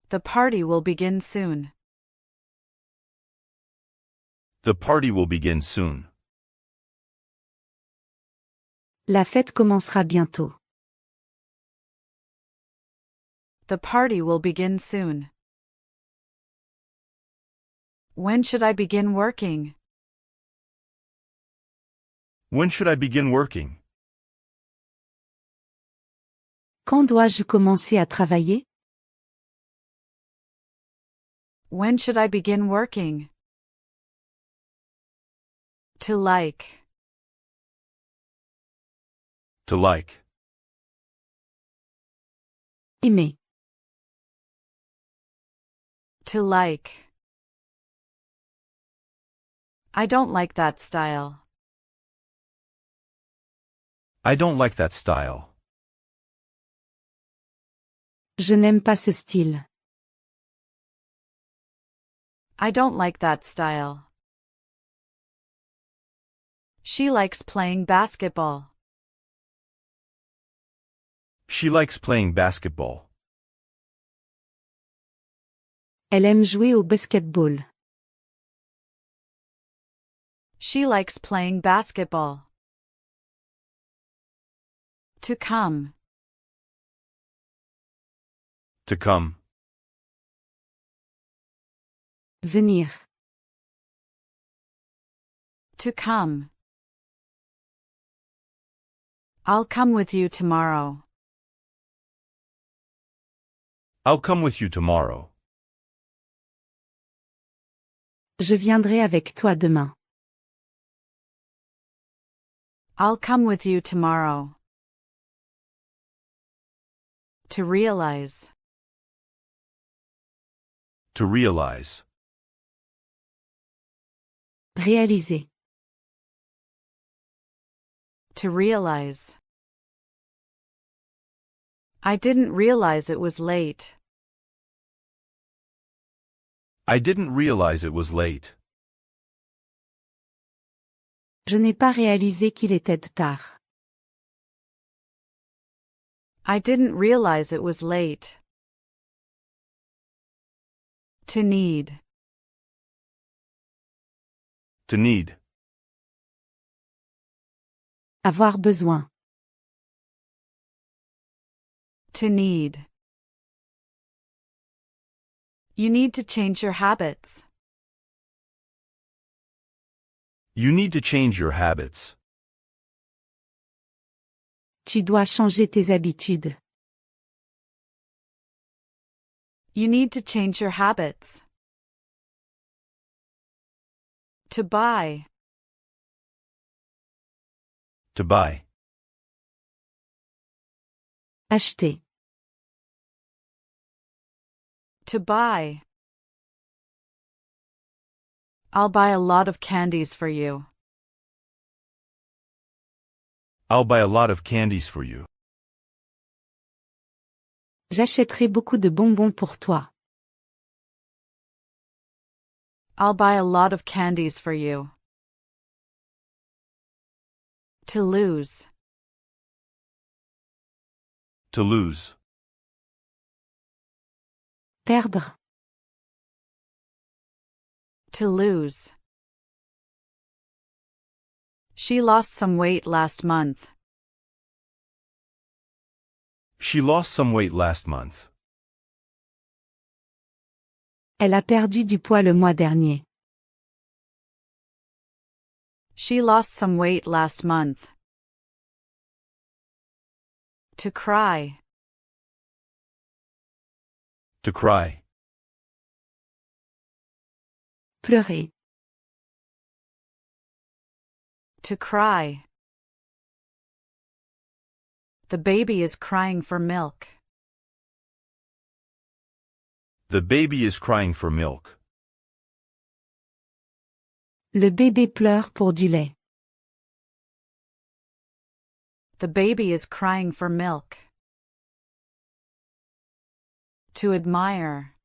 The party will begin soon. The party will begin soon. La fête commencera bientôt. The party will begin soon. When should I begin working? When should I begin working? Quand dois-je commencer à travailler? When should I begin working? To like. To like. Aimer. To like. I don't like that style. I don't like that style. Je n'aime pas ce style. I don't like that style. She likes playing basketball. She likes playing basketball. Elle aime jouer au basketball. She likes playing basketball. To come. To come. Venir. To come. I'll come with you tomorrow. I'll come with you tomorrow. Je viendrai avec toi demain. I'll come with you tomorrow. To realize. To realize. Réaliser. To realize. I didn't realize it was late. I didn't realize it was late. Je n'ai pas réalisé qu'il était tard. I didn't realize it was late. To need. To need. Avoir besoin. To need. You need to change your habits. You need to change your habits. Tu dois changer tes habitudes. You need to change your habits. To buy. To buy. Acheter. To buy. I'll buy a lot of candies for you. I'll buy a lot of candies for you. J'achèterai beaucoup de bonbons pour toi. I'll buy a lot of candies for you. To lose. To lose. Perdre. To lose. She lost some weight last month. She lost some weight last month. Elle a perdu du poids le mois dernier. She lost some weight last month. To cry. To cry. Pleurer. To cry. The baby is crying for milk. The baby is crying for milk. Le bébé pleure pour du lait. The baby is crying for milk. To admire.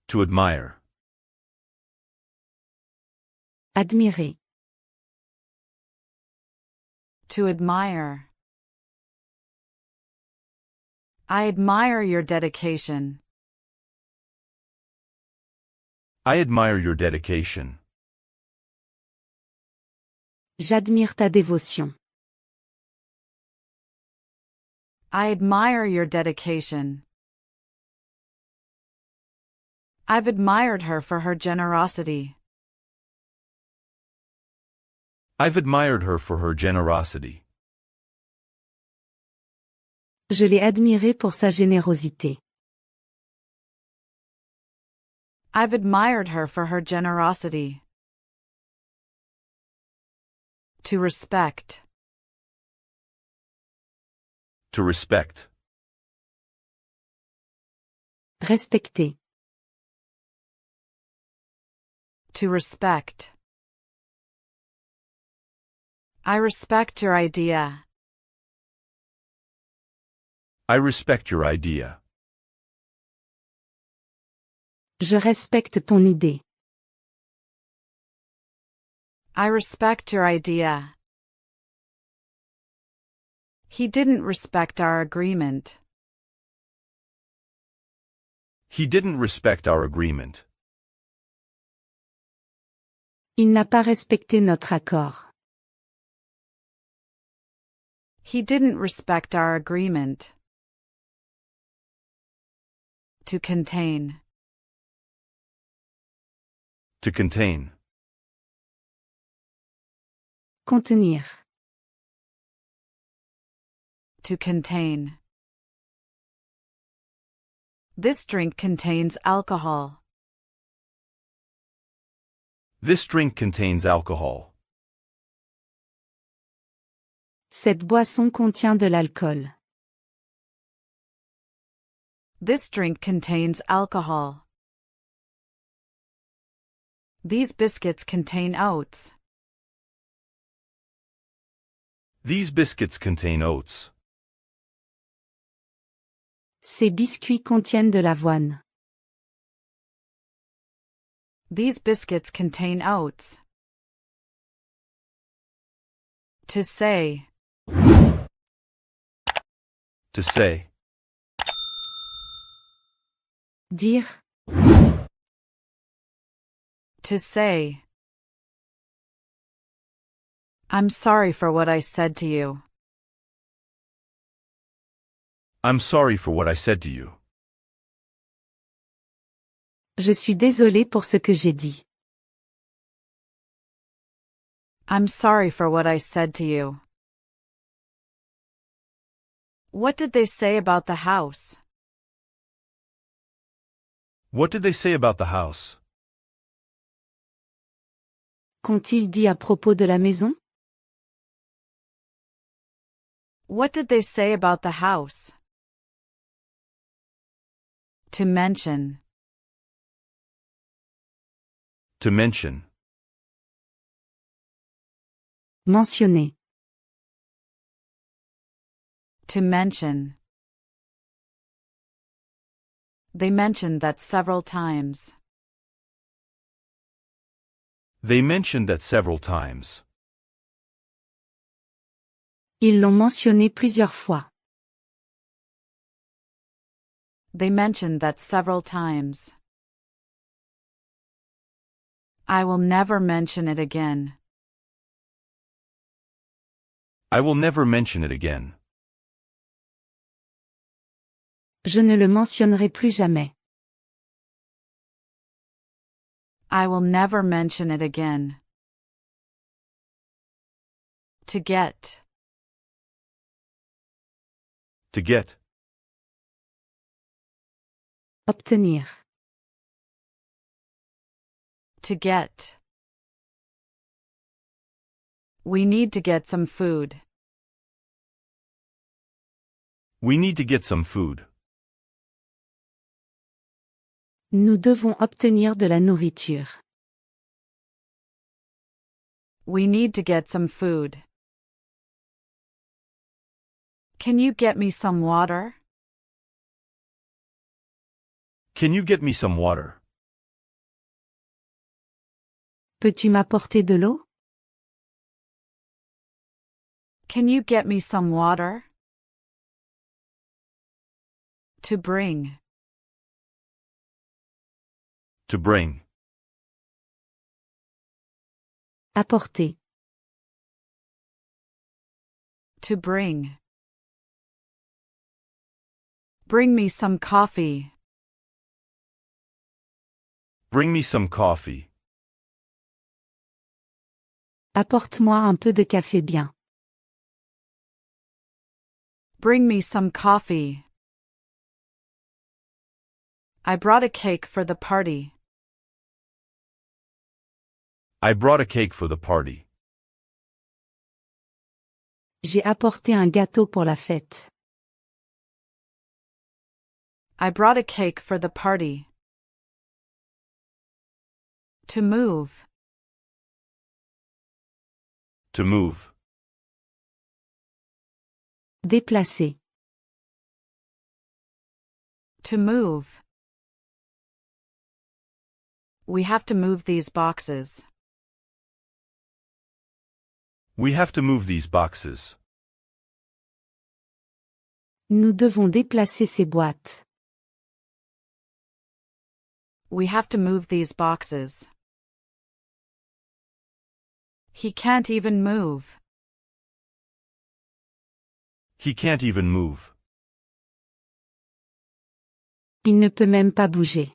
To admire. Admirer. To admire. I admire your dedication. I admire your dedication. J'admire ta dévotion. I admire your dedication. I've admired her for her generosity. I've admired her for her generosity. Je l'ai admirée pour sa générosité. I've admired her for her generosity. To respect. To respect. Respecter. To respect. I respect your idea. I respect your idea. Je respecte ton idée. I respect your idea. He didn't respect our agreement. He didn't respect our agreement. Il n'a pas respecté notre accord. He didn't respect our agreement. To contain. To contain. Contenir. To contain. This drink contains alcohol. This drink contains alcohol. Cette boisson contient de l'alcool. This drink contains alcohol. These biscuits contain oats. These biscuits contain oats. Ces biscuits contiennent de l'avoine. These biscuits contain oats. To say. To say. Dire. To say. I'm sorry for what I said to you. I'm sorry for what I said to you. Je suis désolé pour ce que j'ai dit. I'm sorry for what I said to you. What did they say about the house? What did they say about the house? Qu'ont-ils dit à propos de la maison? What did they say about the house? To mention. To mention. Mentionner. To mention. They mentioned that several times. They mentioned that several times. Ils l'ont mentionné plusieurs fois. They mentioned that several times. I will never mention it again. I will never mention it again. Je ne le mentionnerai plus jamais. I will never mention it again. To get. To get. Obtenir. To get. We need to get some food. We need to get some food. Nous devons obtenir de la nourriture. We need to get some food. Can you get me some water? Can you get me some water? Peux-tu m'apporter de l'eau? Can you get me some water? To bring. To bring. Apporter. To bring. Bring me some coffee. Bring me some coffee. Apporte-moi un peu de café bien. Bring me some coffee. I brought a cake for the party. I brought a cake for the party. J'ai apporté un gâteau pour la fête. I brought a cake for the party. To move. To move. Déplacer. To move. We have to move these boxes. We have to move these boxes. Nous devons déplacer ces boîtes. We have to move these boxes. He can't even move. He can't even move. Il ne peut même pas bouger.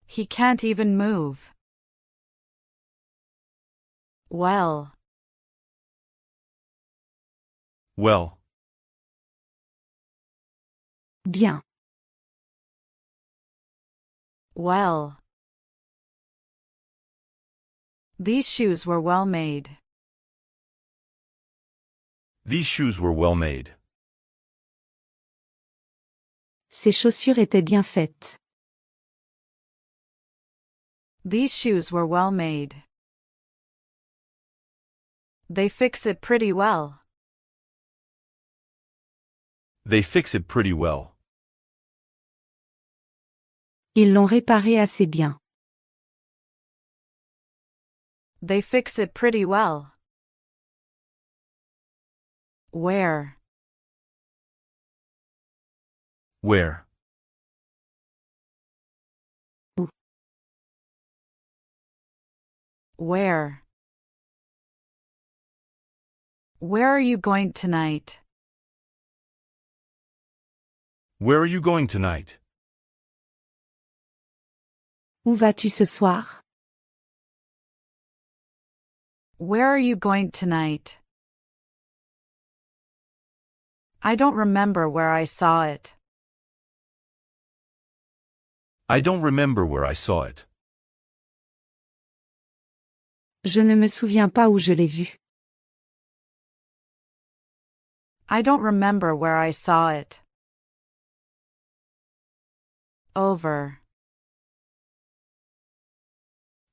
He can't even move. Well. Well. Bien. Well. These shoes were well made. These shoes were well made. Ces chaussures étaient bien faites. These shoes were well made. They fix it pretty well. They fix it pretty well. Ils l'ont réparé assez bien. They fix it pretty well. Where? Where? Où? Where? Where are you going tonight? Where are you going tonight? Où vas-tu ce soir? Where are you going tonight? I don't remember where I saw it. I don't remember where I saw it. Je ne me souviens pas où je l'ai vu. I don't remember where I saw it. Over.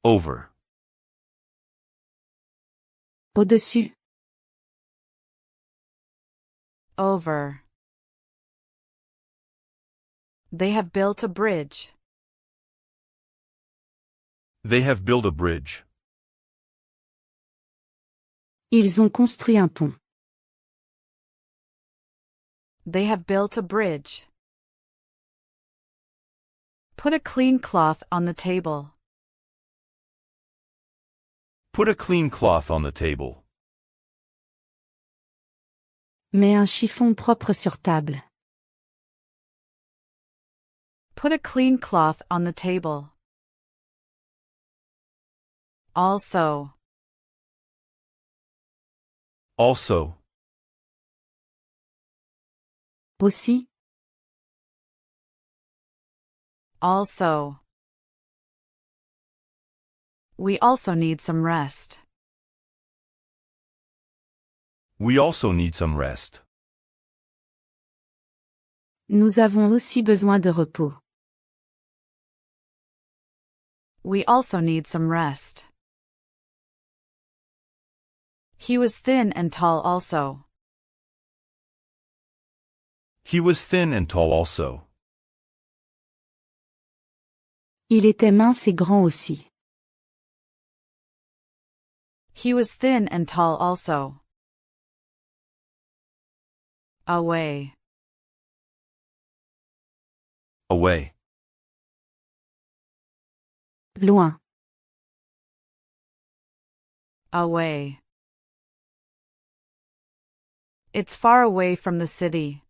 Over. Au-dessus. Over. They have built a bridge. They have built a bridge. Ils ont construit un pont. They have built a bridge. Put a clean cloth on the table. Put a clean cloth on the table. Mets un chiffon propre sur table. Put a clean cloth on the table. Also. Also. Aussi. Also. We also need some rest. We also need some rest. Nous avons aussi besoin de repos. We also need some rest. He was thin and tall also. He was thin and tall also. Il était mince et grand aussi. He was thin and tall also. Away. Away. Loin. Away. It's far away from the city.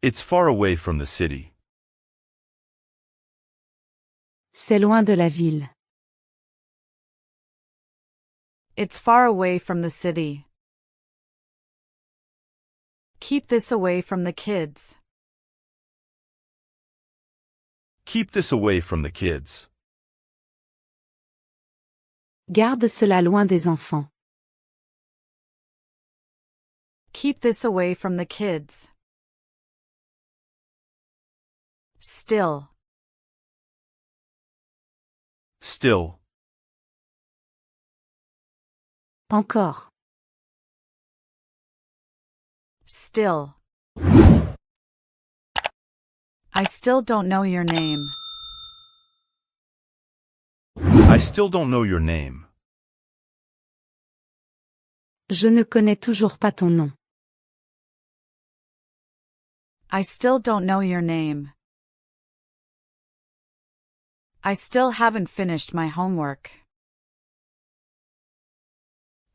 It's far away from the city. C'est loin de la ville. It's far away from the city. Keep this away from the kids. Keep this away from the kids. Garde cela loin des enfants. Keep this away from the kids. Still. Still. Encore. Still. I still don't know your name. I still don't know your name. Je ne connais toujours pas ton nom. I still don't know your name. I still haven't finished my homework.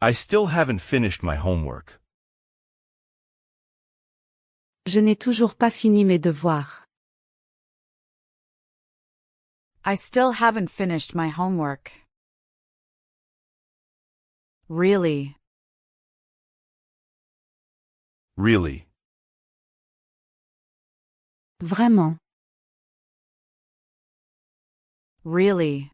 I still haven't finished my homework. Je n'ai toujours pas fini mes devoirs. I still haven't finished my homework. Really. Really. Vraiment. Really.